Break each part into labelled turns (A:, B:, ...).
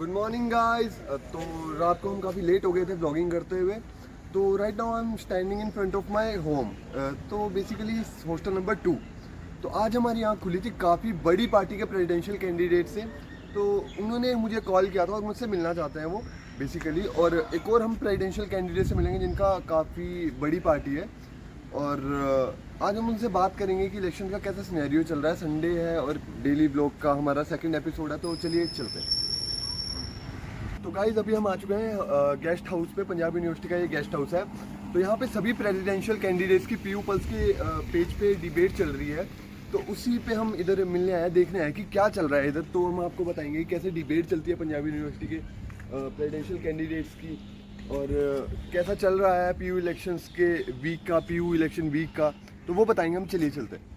A: Good morning guys. तो रात को हम काफ़ी लेट हो गए थे ब्लॉगिंग करते हुए। तो right now I am standing in front of my home. तो बेसिकली हॉस्टल नंबर 2। तो आज हमारी यहाँ खुली थी काफ़ी बड़ी पार्टी के प्रेसिडेंशियल कैंडिडेट से। तो उन्होंने मुझे कॉल किया था और मुझसे मिलना चाहते हैं वो बेसिकली। और एक और हम प्रेसिडेंशियल कैंडिडेट से मिलेंगे जिनका काफ़ी बड़ी पार्टी है। और आज हम उनसे बात करेंगे कि इलेक्शन का कैसा सिनेरियो चल रहा है। संडे है और डेली ब्लॉग का हमारा सेकंड एपिसोड है। तो चलिए चलते हैं। तो गाइज अभी हम आ चुके हैं गेस्ट हाउस पे। पंजाब यूनिवर्सिटी का ये गेस्ट हाउस है। तो यहाँ पे सभी प्रेसिडेंशियल कैंडिडेट्स की पीयू पल्स के पेज पे डिबेट चल रही है। तो उसी पे हम इधर मिलने आए, देखने आए कि क्या चल रहा है इधर। तो हम आपको बताएंगे कैसे डिबेट चलती है पंजाब यूनिवर्सिटी के प्रेसिडेंशियल कैंडिडेट्स की, और कैसा चल रहा है पीयू इलेक्शंस के वीक का, पीयू इलेक्शन वीक का। तो वो बताएंगे हम। चलिए चलते हैं।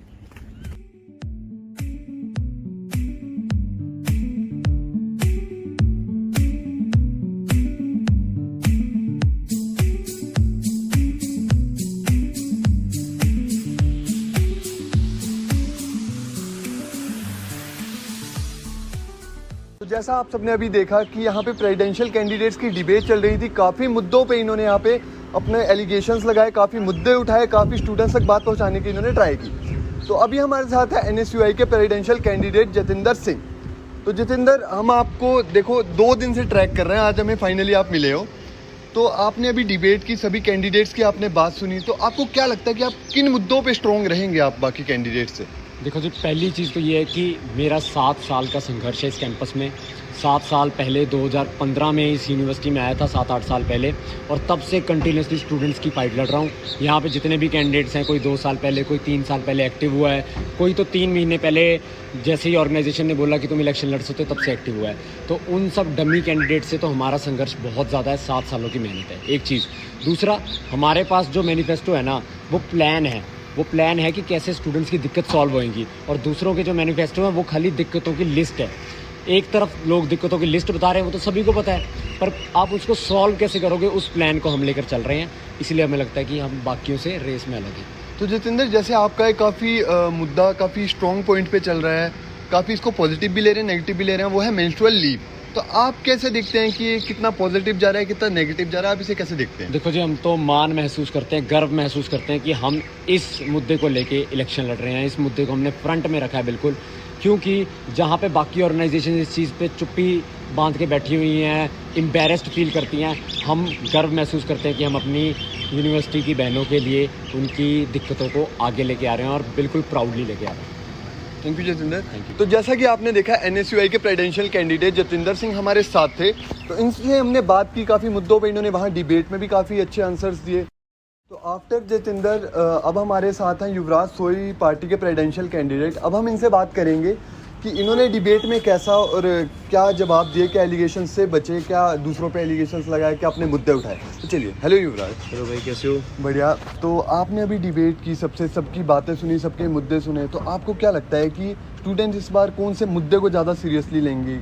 A: तो जैसा आप सबने अभी देखा कि यहाँ पे प्रेसिडेंशियल कैंडिडेट्स की डिबेट चल रही थी। काफ़ी मुद्दों पे इन्होंने यहाँ पे अपने एलिगेशंस लगाए, काफ़ी मुद्दे उठाए, काफ़ी स्टूडेंट्स तक बात पहुँचाने की इन्होंने ट्राई की। तो अभी हमारे साथ है NSUI के प्रेसिडेंशियल कैंडिडेट जतिंदर सिंह। तो जतिंदर, हम आपको देखो 2 दिन से ट्रैक कर रहे हैं, आज हमें फाइनली आप मिले हो। तो आपने अभी डिबेट की, सभी कैंडिडेट्स की आपने बात सुनी। तो आपको क्या लगता है कि आप किन मुद्दों पर स्ट्रॉन्ग रहेंगे आप बाकी कैंडिडेट से?
B: देखो जी, पहली चीज़ तो ये है कि मेरा 7 साल का संघर्ष है इस कैंपस में। 7 साल पहले 2015 में इस यूनिवर्सिटी में आया था, 7-8 साल पहले, और तब से कंटिन्यूसली स्टूडेंट्स की फाइट लड़ रहा हूँ। यहाँ पे जितने भी कैंडिडेट्स हैं, कोई 2 साल पहले, कोई 3 साल पहले एक्टिव हुआ है, कोई तो 3 महीने पहले जैसे ही ऑर्गेनाइजेशन ने बोला कि तुम इलेक्शन लड़ सकते हो तब से एक्टिव हुआ है। तो उन सब डमी कैंडिडेट से तो हमारा संघर्ष बहुत ज़्यादा है। 7 सालों की मेहनत है, एक चीज़। दूसरा, हमारे पास जो मैनिफेस्टो है ना, वो प्लान है कि कैसे स्टूडेंट्स की दिक्कत सॉल्व होएंगी। और दूसरों के जो मैनिफेस्टो हैं वो खाली दिक्कतों की लिस्ट है। एक तरफ लोग दिक्कतों की लिस्ट बता रहे हैं, वो तो सभी को पता है, पर आप उसको सॉल्व कैसे करोगे, उस प्लान को हम लेकर चल रहे हैं। इसलिए हमें लगता है कि हम बाकियों से रेस में अलग हैं।
A: तो जतिंदर, जैसे आपका एक काफ़ी मुद्दा काफ़ी स्ट्रॉन्ग पॉइंट पे चल रहा है, काफ़ी इसको पॉजिटिव भी ले रहे हैं, नेगेटिव भी ले रहे हैं, वो है मेंस्ट्रुअल लीव। तो आप कैसे देखते हैं कि कितना पॉजिटिव जा रहा है, कितना नेगेटिव जा रहा है? आप इसे कैसे देखते हैं?
B: देखो जी, हम तो मान महसूस करते हैं, गर्व महसूस करते हैं कि हम इस मुद्दे को लेके इलेक्शन लड़ रहे हैं। इस मुद्दे को हमने फ्रंट में रखा है बिल्कुल, क्योंकि जहाँ पे बाकी ऑर्गेनाइजेशन इस चीज़ पे चुप्पी बांध के बैठी हुई हैं, एम्बैरेस्ड फील करती हैं, हम गर्व महसूस करते हैं कि हम अपनी यूनिवर्सिटी की बहनों के लिए उनकी दिक्कतों को आगे लेके आ रहे हैं और बिल्कुल प्राउडली लेके आ रहे हैं।
A: Thank you Jatinder. तो जैसा कि आपने देखा, NSUI के प्रेसिडेंशियल कैंडिडेट जतिंदर सिंह हमारे साथ थे। तो इनसे हमने बात की काफ़ी मुद्दों पे। इन्होंने वहाँ डिबेट में भी काफ़ी अच्छे आंसर्स दिए। तो आफ्टर जतिंदर अब हमारे साथ हैं युवराज सोई, पार्टी के प्रेसिडेंशियल कैंडिडेट। अब हम इनसे बात करेंगे कि इन्होंने डिबेट में कैसा और क्या जवाब दिए, क्या एलिगेशन से बचे, क्या दूसरों पे एलिगेशंस लगाए, क्या अपने मुद्दे उठाए। तो चलिए। हेलो युवराज।
C: हेलो भाई, कैसे हो?
A: बढ़िया। तो आपने अभी डिबेट की, सबकी बातें सुनी, सबके मुद्दे सुने। तो आपको क्या लगता है कि स्टूडेंट इस बार कौन से मुद्दे को ज़्यादा सीरियसली लेंगे?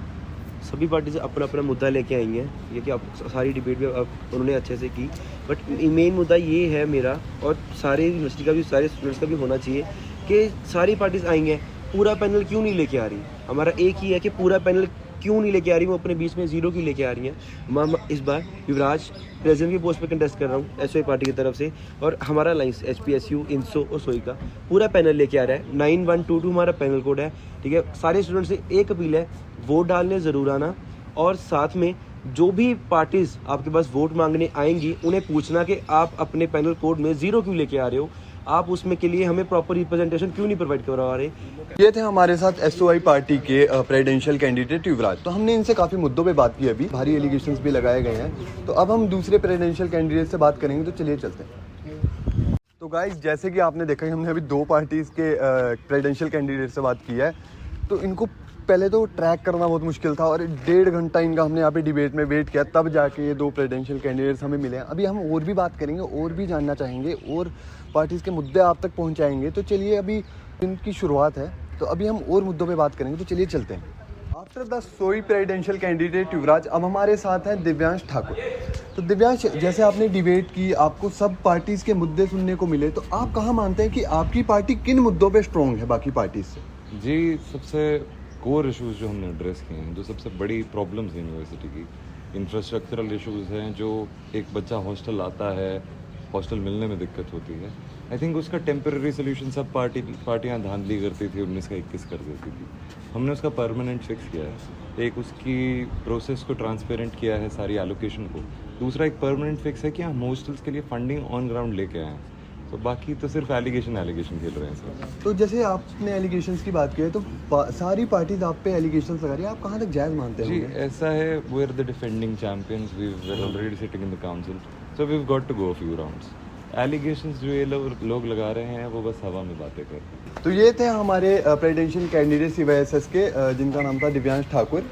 C: सभी पार्टी से अपना अपना मुद्दा लेके आएंगे। ये कि आप सारी डिबेट में उन्होंने अच्छे से की, बट मेन मुद्दा ये है मेरा और सारे यूनिवर्सिटी का भी, सारे स्टूडेंट्स का भी होना चाहिए कि सारी पार्टीज आएंगे, पूरा पैनल क्यों नहीं लेके आ रही। हमारा एक ही है कि पूरा पैनल क्यों नहीं लेके आ रही, वो अपने बीच में 0 की लेके आ रही हैं। मैं इस बार युवराज प्रेसिडेंट की पोस्ट पे कंटेस्ट कर रहा हूँ SUI पार्टी की तरफ से, और हमारा अलाइंस HPSU, INSO और सोई का पूरा पैनल लेके आ रहा है। 9122 हमारा पैनल कोड है, ठीक है। सारे स्टूडेंट से एक अपील है, वोट डालने ज़रूर आना, और साथ में जो भी पार्टीज़ आपके पास वोट मांगने आएंगी उन्हें पूछना कि आप अपने पैनल कोड में 0 क्यों लेके आ रहे हो, आप उसमें के लिए हमें प्रॉपर रिप्रेजेंटेशन क्यों नहीं प्रोवाइड करवा रहे।
A: ये थे हमारे साथ SUI पार्टी के प्रेसिडेंशियल कैंडिडेट युवराज। तो हमने इनसे काफ़ी मुद्दों पे बात की, अभी भारी एलिगेशंस भी लगाए गए हैं। तो अब हम दूसरे प्रेसिडेंशियल कैंडिडेट से बात करेंगे। तो चलिए चलते हैं। तो गाइस, जैसे कि आपने देखा कि हमने अभी 2 पार्टीज़ के प्रेसिडेंशियल कैंडिडेट से बात की है। तो इनको पहले तो ट्रैक करना बहुत मुश्किल था, और 1.5 घंटा इनका हमने यहाँ पे डिबेट में वेट किया, तब जाके ये 2 प्रेसिडेंशियल कैंडिडेट्स हमें मिले हैं। अभी हम और भी बात करेंगे, और भी जानना चाहेंगे, और पार्टीज़ के मुद्दे आप तक पहुँचाएंगे। तो चलिए, अभी इनकी शुरुआत है, तो अभी हम और मुद्दों पे बात करेंगे। तो चलिए चलते हैं। आफ्टर द सोई प्रेसिडेंशियल कैंडिडेट युवराज, अब हमारे साथ हैं दिव्यांश ठाकुर। तो दिव्यांश, जैसे आपने डिबेट की, आपको सब पार्टीज़ के मुद्दे सुनने को मिले, तो आप कहाँ मानते हैं कि आपकी पार्टी किन मुद्दों पे स्ट्रॉन्ग है बाकी पार्टीज से?
D: जी, सबसे कोर इश्यूज जो हमने एड्रेस किए हैं, जो सबसे बड़ी प्रॉब्लम्स हैं यूनिवर्सिटी की, इंफ्रास्ट्रक्चरल इश्यूज हैं, जो एक बच्चा हॉस्टल आता है, हॉस्टल मिलने में दिक्कत होती है, आई थिंक उसका टेम्पररी सोल्यूशन सब पार्टियाँ धांधली करती थी, 19 का 21 कर देती थी। हमने उसका परमानेंट फिक्स किया है, एक उसकी प्रोसेस को ट्रांसपेरेंट किया है, सारी एलोकेशन को। दूसरा एक परमानेंट फिक्स है कि हम हॉस्टल्स के लिए फंडिंग ऑन ग्राउंड लेके आए हैं। तो बाकी तो सिर्फ एलिगेशन खेल रहे हैं सर।
A: तो जैसे आपने एलिगेशंस की बात की है, तो सारी पार्टीज आप पे एलिगेशंस लगा रही है, आप कहाँ तक जायज़ मानते
D: जी
A: हैं?
D: ऐसा है, we are the defending champions, we were already sitting in the council, so we have got to go a few rounds. Allegations जो ये लोग लगा रहे हैं वो बस हवा में बातें कर रहे हैं।
A: तो ये थे हमारे प्रेसिडेंशियल कैंडिडेट CYSS के, जिनका नाम था दिव्यांश ठाकुर।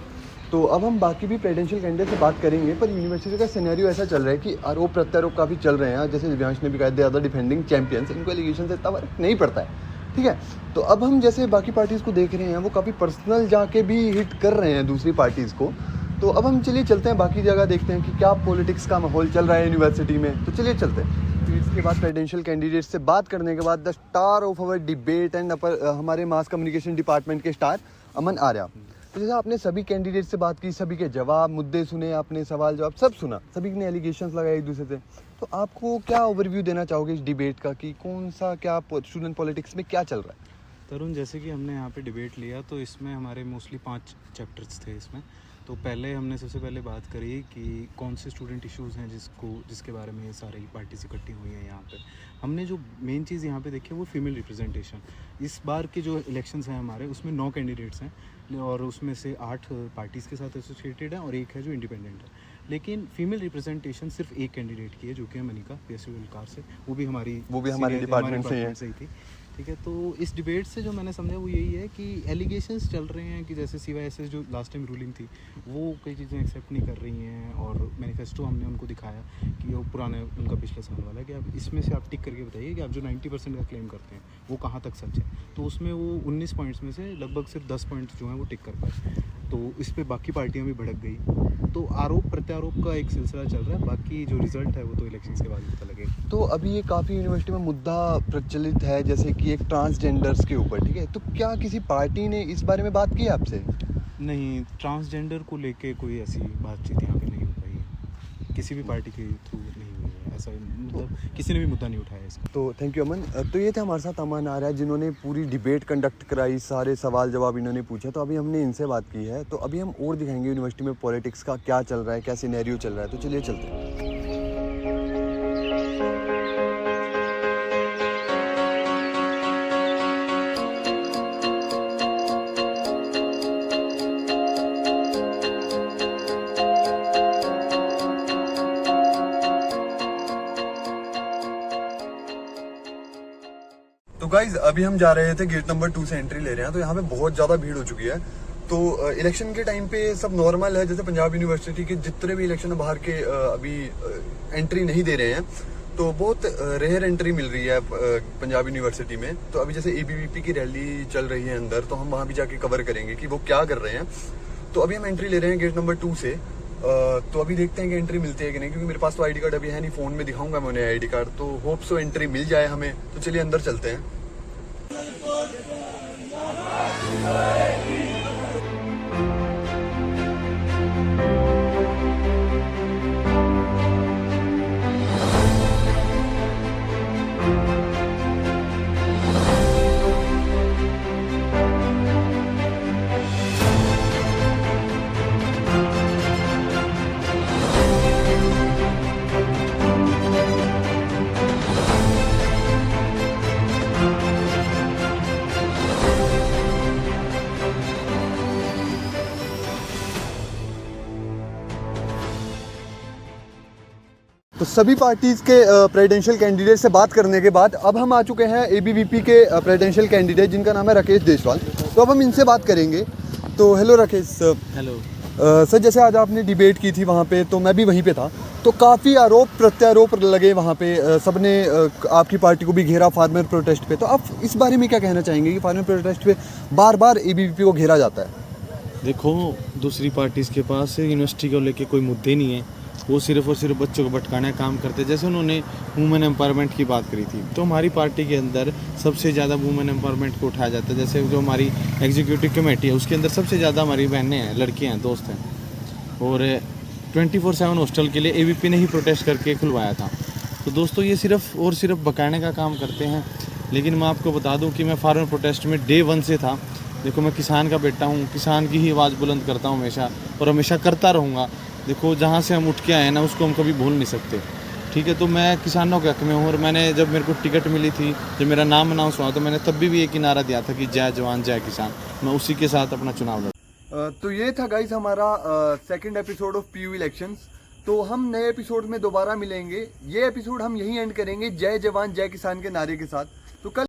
A: तो अब हम बाकी भी प्रेसिडेंशियल कैंडिडेट से बात करेंगे, पर यूनिवर्सिटी का सिनेरियो ऐसा चल रहा है कि आरोप प्रत्यारोप काफ़ी चल रहे हैं। जैसे दिव्यांश ने भी कहा, they are the defending champions, इनको एलिगेशन से इतना फर्क नहीं पड़ता है, ठीक है। तो अब हम जैसे बाकी पार्टीज़ को देख रहे हैं, वो काफ़ी पर्सनल जाके भी हिट कर रहे हैं दूसरी पार्टीज़ को। तो अब हम चलिए चलते हैं बाकी जगह, देखते हैं कि क्या पॉलिटिक्स का माहौल चल रहा है यूनिवर्सिटी में। तो चलिए चलते हैं। इसके बाद प्रेसिडेंशियल कैंडिडेट से बात करने के बाद the star of our debate and हमारे मास कम्युनिकेशन डिपार्टमेंट के स्टार अमन आर्या। तो जैसे आपने सभी कैंडिडेट से बात की, सभी के जवाब, मुद्दे सुने, आपने सवाल जवाब सब सुना, सभी ने एलिगेशंस लगाए एक दूसरे से, तो आपको क्या ओवरव्यू देना चाहोगे इस डिबेट का कि कौन सा क्या स्टूडेंट पॉलिटिक्स में क्या चल रहा है?
E: तरुण, जैसे कि हमने यहाँ पे डिबेट लिया तो इसमें हमारे मोस्टली 5 चैप्टर्स थे इसमें। तो पहले हमने सबसे पहले बात करी कि कौन से स्टूडेंट इश्यूज़ हैं जिसके बारे में ये सारी पार्टीज इकट्ठी हुई हैं यहाँ पे। हमने जो मेन चीज़ यहाँ पे देखी है वो फीमेल रिप्रेजेंटेशन। इस बार के जो इलेक्शंस हैं हमारे, उसमें 9 कैंडिडेट्स हैं और उसमें से 8 पार्टीज़ के साथ एसोसिएटेड हैं और एक है जो इंडिपेंडेंट है। लेकिन फीमेल रिप्रेजेंटेशन सिर्फ एक कैंडिडेट की है, जो कि है मनिका PSU विलकार से। वो भी हमारे
A: डिपार्टमेंट से
E: ही थी, ठीक है। तो इस डिबेट से जो मैंने समझा वो यही है कि एलिगेशंस चल रहे हैं कि जैसे CYSS जो लास्ट टाइम रूलिंग थी वो कई चीज़ें एक्सेप्ट नहीं कर रही हैं, और मैनिफेस्टो हमने उनको दिखाया कि वो पुराने उनका पिछले साल वाला है कि आप इसमें से आप टिक करके बताइए कि आप जो 90% का क्लेम करते हैं वो कहाँ तक सच है। तो उसमें वो 19 पॉइंट्स में से लगभग सिर्फ 10 पॉइंट्स जो हैं वो टिक कर पाए। तो इस पर बाकी पार्टियाँ भी भड़क गई। तो आरोप प्रत्यारोप का एक सिलसिला चल रहा है, बाकी जो रिजल्ट है वो तो इलेक्शंस के बाद ही पता लगेगा।
A: तो अभी ये काफ़ी यूनिवर्सिटी में मुद्दा प्रचलित है, जैसे कि एक ट्रांसजेंडर्स के ऊपर, ठीक है। तो क्या किसी पार्टी ने इस बारे में बात की है आपसे?
E: नहीं, ट्रांसजेंडर को लेके कोई ऐसी बातचीत यहाँ पे नहीं हो पाई है, किसी भी पार्टी के थ्रू नहीं हुई है, ऐसा मतलब किसी ने भी मुद्दा नहीं उठाया इसका।
A: तो थैंक यू अमन। तो ये थे हमारे साथ अमन आर्या, जिन्होंने पूरी डिबेट कंडक्ट कराई, सारे सवाल जवाब इन्होंने पूछे। तो अभी हमने इनसे बात की है, तो अभी हम और दिखाएंगे यूनिवर्सिटी में पॉलिटिक्स का क्या चल रहा है, क्या सिनेरियो चल रहा है। तो चलिए चलते हैं। तो गाइज अभी हम जा रहे थे गेट नंबर 2 से एंट्री ले रहे हैं। तो यहाँ पे बहुत ज़्यादा भीड़ हो चुकी है। तो इलेक्शन के टाइम पे सब नॉर्मल है, जैसे पंजाब यूनिवर्सिटी के जितने भी इलेक्शन बाहर के अभी एंट्री नहीं दे रहे हैं, तो बहुत रेयर एंट्री मिल रही है पंजाब यूनिवर्सिटी में। तो अभी जैसे ABVP की रैली चल रही है अंदर, तो हम वहाँ भी जाके कवर करेंगे कि वो क्या कर रहे हैं। तो अभी हम एंट्री ले रहे हैं गेट नंबर 2 से। तो अभी देखते हैं कि एंट्री मिलती है कि नहीं, क्योंकि मेरे पास तो ID कार्ड अभी है नहीं, फ़ोन में दिखाऊंगा मैं उन्हें ID कार्ड। तो होप सो एंट्री मिल जाए हमें। तो चलिए अंदर चलते हैं। तो सभी पार्टीज़ के प्रेसिडेंशियल कैंडिडेट से बात करने के बाद अब हम आ चुके हैं ABVP के प्रेसिडेंशियल कैंडिडेट, जिनका नाम है राकेश देशवाल। तो अब हम इनसे बात करेंगे। तो hello Rakesh sir.
E: Hello
A: sir, जैसे आज आपने डिबेट की थी वहाँ पे, तो मैं भी वहीं पे था। तो काफ़ी आरोप प्रत्यारोप लगे वहाँ पे, सबने आपकी पार्टी को भी घेरा फार्मर प्रोटेस्ट पे। तो आप इस बारे में क्या कहना चाहेंगे कि फार्मर प्रोटेस्ट पे बार बार ABVP को घेरा जाता है?
F: देखो, दूसरी पार्टीज़ के पास यूनिवर्सिटी को लेके कोई मुद्दे नहीं है, वो सिर्फ और सिर्फ बच्चों को भटकाने का काम करते हैं। जैसे उन्होंने वुमेन एम्पावरमेंट की बात करी थी, तो हमारी पार्टी के अंदर सबसे ज़्यादा वुमेन एम्पावरमेंट को उठाया जाता है। जैसे जो हमारी एग्जीक्यूटिव कमेटी है उसके अंदर सबसे ज़्यादा हमारी बहनें हैं, लड़कियाँ हैं, दोस्त हैं। और 24/7 हॉस्टल के लिए AVP ने ही प्रोटेस्ट करके खुलवाया था। तो दोस्तों ये सिर्फ और सिर्फ भगाने का काम करते हैं। लेकिन मैं आपको बता दूं कि मैं फार्मर प्रोटेस्ट में डे 1 से था। देखो मैं किसान का बेटा हूं, किसान की ही आवाज़ बुलंद करता हूं हमेशा, और हमेशा करता रहूँगा। देखो जहाँ से हम उठ के आए हैं ना, उसको हम कभी भूल नहीं सकते, ठीक है। तो मैं किसानों के हक में हूँ, और मैंने जब मेरे को टिकट मिली थी, जब मेरा नाम अनाउंस हुआ, तो मैंने तब भी एक नारा दिया था कि जय जवान जय किसान। मैं उसी के साथ अपना चुनाव लड़ा।
A: तो ये था गाइस हमारा second episode of PU elections. तो हम नए एपिसोड में दोबारा मिलेंगे। ये एपिसोड हम यहीं एंड करेंगे जय जवान जय किसान के नारे के साथ। तो कल